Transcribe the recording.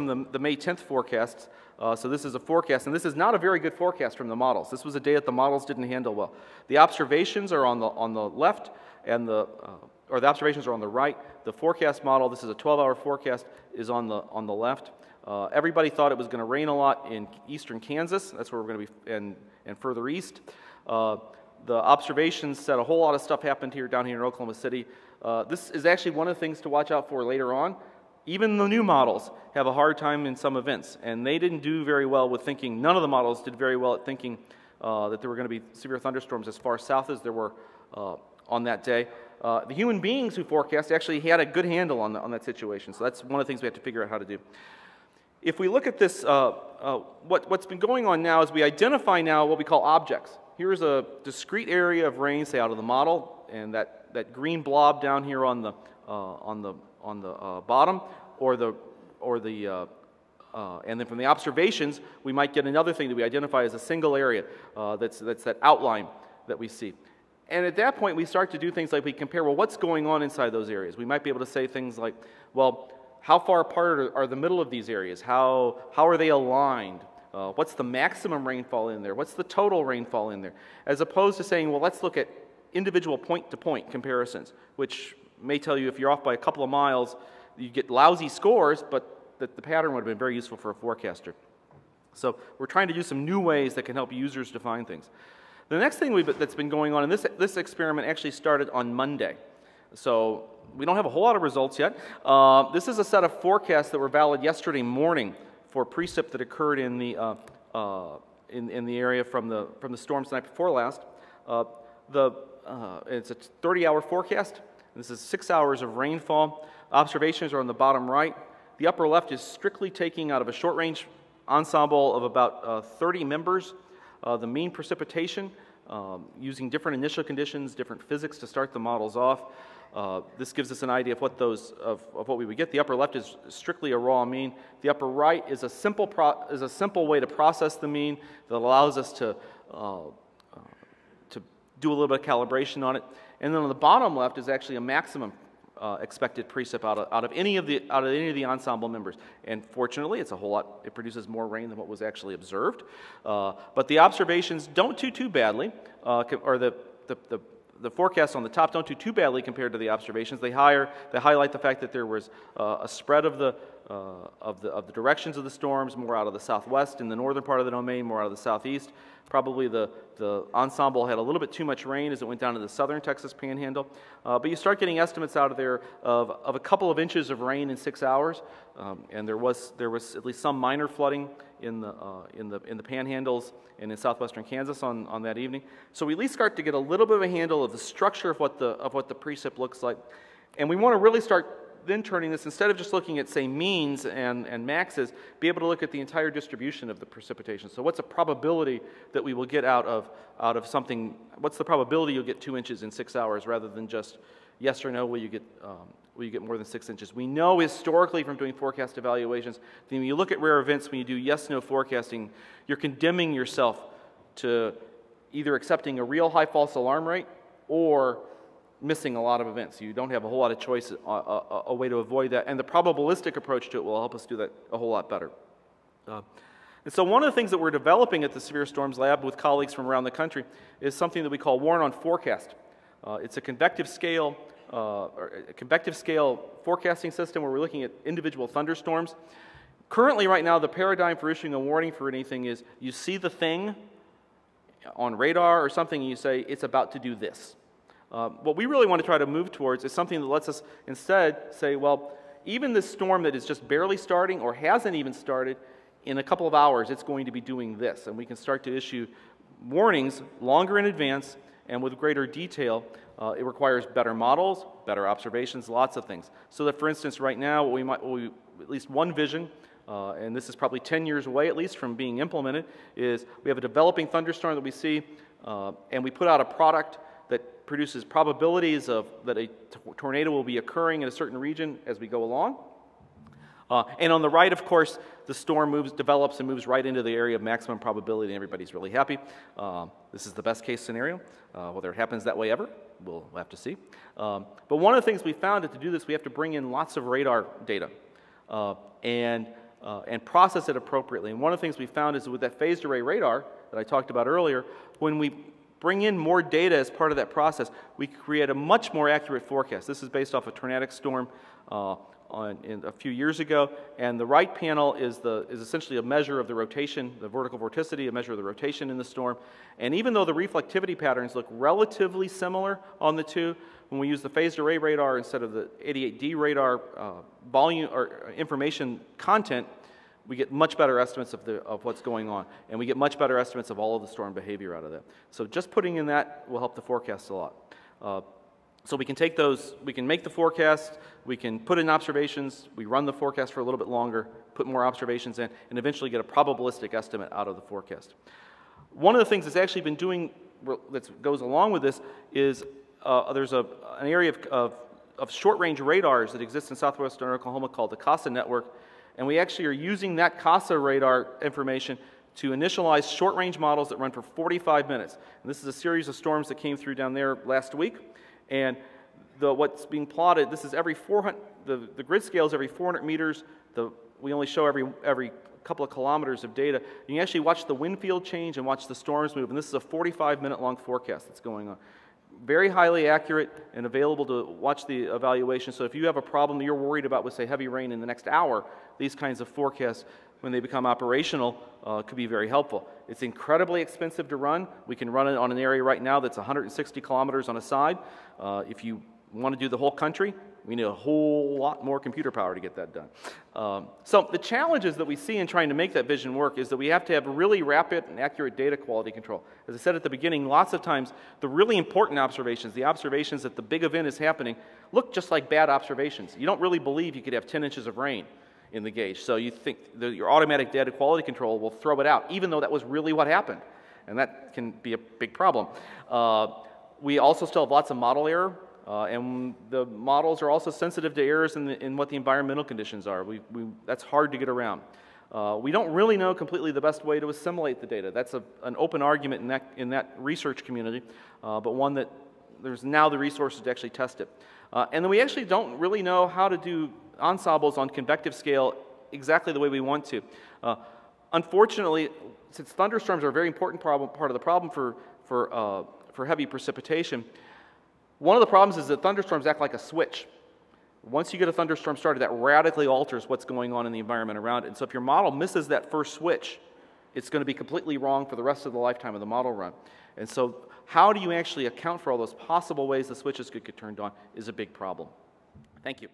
the May 10th forecasts. So this is a forecast, and this is not a very good forecast from the models. This was a day that the models didn't handle well. The observations are on the left, and or the observations are on the right. The forecast model, this is a 12-hour forecast, is on the left. Everybody thought it was going to rain a lot in eastern Kansas. That's where we're going to be, and further east. The observations said a whole lot of stuff happened down here in Oklahoma City. This is actually one of the things to watch out for later on. Even the new models have a hard time in some events, and they didn't do very well with thinking. None of the models did very well at thinking that there were going to be severe thunderstorms as far south as there were on that day. The human beings who forecast actually had a good handle on that situation, so that's one of the things we have to figure out how to do. If we look at this, what's been going on now is we identify now what we call objects. Here's a discrete area of rain, say out of the model, and that green blob down here on the bottom, and then from the observations, we might get another thing that we identify as a single area. That's that outline that we see. And at that point, we start to do things like we compare, well, what's going on inside those areas? We might be able to say things like, well, how far apart are the middle of these areas? How are they aligned? What's the maximum rainfall in there? What's the total rainfall in there? As opposed to saying, well, let's look at individual point-to-point comparisons, which may tell you if you're off by a couple of miles, you get lousy scores, but the pattern would have been very useful for a forecaster. So we're trying to do some new ways that can help users define things. The next thing that's been going on, and this experiment actually started on Monday. So we don't have a whole lot of results yet. This is a set of forecasts that were valid yesterday morning for precip that occurred in the area from the storms the night before last. It's a 30-hour forecast. This is 6 hours of rainfall. Observations are on the bottom right. The upper left is strictly taking out of a short-range ensemble of about 30 members. The mean precipitation, using different initial conditions, different physics to start the models off. This gives us an idea of what we would get. The upper left is strictly a raw mean. The upper right is a simple way to process the mean that allows us to do a little bit of calibration on it. And then on the bottom left is actually a maximum expected precip out of any of the ensemble members. And fortunately, it's a whole lot. It produces more rain than what was actually observed. But the observations don't do too badly, or the forecasts on the top don't do too badly compared to the observations. They highlight the fact that there was a spread of the directions of the storms, more out of the southwest in the northern part of the domain, more out of the southeast. Probably the ensemble had a little bit too much rain as it went down to the southern Texas panhandle. But you start getting estimates out of there of a couple of inches of rain in 6 hours, and there was at least some minor flooding in the panhandles and in southwestern Kansas on that evening. So we at least start to get a little bit of a handle of the structure of what the precip looks like, and we want to really start then turning this, instead of just looking at, say, means and maxes, be able to look at the entire distribution of the precipitation. So what's a probability that we will get out of something? What's the probability you'll get 2 inches in 6 hours rather than just yes or no, will you get more than 6 inches? We know historically from doing forecast evaluations that when you look at rare events, when you do yes-no forecasting, you're condemning yourself to either accepting a real high false alarm rate or missing a lot of events. You don't have a whole lot of choice, a way to avoid that, and the probabilistic approach to it will help us do that a whole lot better. And so one of the things that we're developing at the Severe Storms Lab with colleagues from around the country is something that we call Warn on Forecast. It's a convective scale forecasting system where we're looking at individual thunderstorms. Currently, right now, the paradigm for issuing a warning for anything is you see the thing on radar or something and you say, it's about to do this. What we really want to try to move towards is something that lets us instead say, well, even this storm that is just barely starting or hasn't even started, in a couple of hours it's going to be doing this. And we can start to issue warnings longer in advance and with greater detail. It requires better models, better observations, lots of things. So that, for instance, right now, at least one vision, and this is probably 10 years away at least from being implemented, is we have a developing thunderstorm that we see, and we put out a product that produces probabilities that a tornado will be occurring in a certain region as we go along. And on the right, of course, the storm develops and moves right into the area of maximum probability, and everybody's really happy. This is the best case scenario. Whether it happens that way ever, we'll have to see. But one of the things we found is to do this, we have to bring in lots of radar data. And and process it appropriately. And one of the things we found is with that phased array radar that I talked about earlier, when we bring in more data as part of that process, we create a much more accurate forecast. This is based off a tornadic storm a few years ago, and the right panel is essentially a measure of the rotation, the vertical vorticity, a measure of the rotation in the storm. And even though the reflectivity patterns look relatively similar on the two, when we use the phased array radar instead of the 88D radar volume or information content, we get much better estimates of what's going on, and we get much better estimates of all of the storm behavior out of that. So just putting in that will help the forecast a lot. So we can take those, we can make the forecast, we can put in observations, we run the forecast for a little bit longer, put more observations in, and eventually get a probabilistic estimate out of the forecast. One of the things that's actually been doing, that goes along with this, is there's an area of short-range radars that exists in southwestern Oklahoma called the CASA network, and we actually are using that CASA radar information to initialize short-range models that run for 45 minutes. And this is a series of storms that came through down there last week. And what's being plotted, this is every 400, the grid scale is every 400 meters. We only show every couple of kilometers of data. You can actually watch the wind field change and watch the storms move. And this is a 45-minute long forecast that's going on. Very highly accurate and available to watch the evaluation. So if you have a problem that you're worried about with, say, heavy rain in the next hour, these kinds of forecasts, when they become operational, could be very helpful. It's incredibly expensive to run. We can run it on an area right now that's 160 kilometers on a side. If you want to do the whole country, we need a whole lot more computer power to get that done. So the challenges that we see in trying to make that vision work is that we have to have really rapid and accurate data quality control. As I said at the beginning, lots of times the really important observations, the observations that the big event is happening, look just like bad observations. You don't really believe you could have 10 inches of rain in the gauge. So you think that your automatic data quality control will throw it out, even though that was really what happened. And that can be a big problem. We also still have lots of model error, and the models are also sensitive to errors in what the environmental conditions are. That's hard to get around. We don't really know completely the best way to assimilate the data. That's an open argument in that research community, but one that there's now the resources to actually test it. And then we actually don't really know how to do ensembles on convective scale exactly the way we want to. Unfortunately, since thunderstorms are a very important part of the problem for heavy precipitation, one of the problems is that thunderstorms act like a switch. Once you get a thunderstorm started, that radically alters what's going on in the environment around it. And so if your model misses that first switch, it's going to be completely wrong for the rest of the lifetime of the model run. And so how do you actually account for all those possible ways the switches could get turned on is a big problem. Thank you.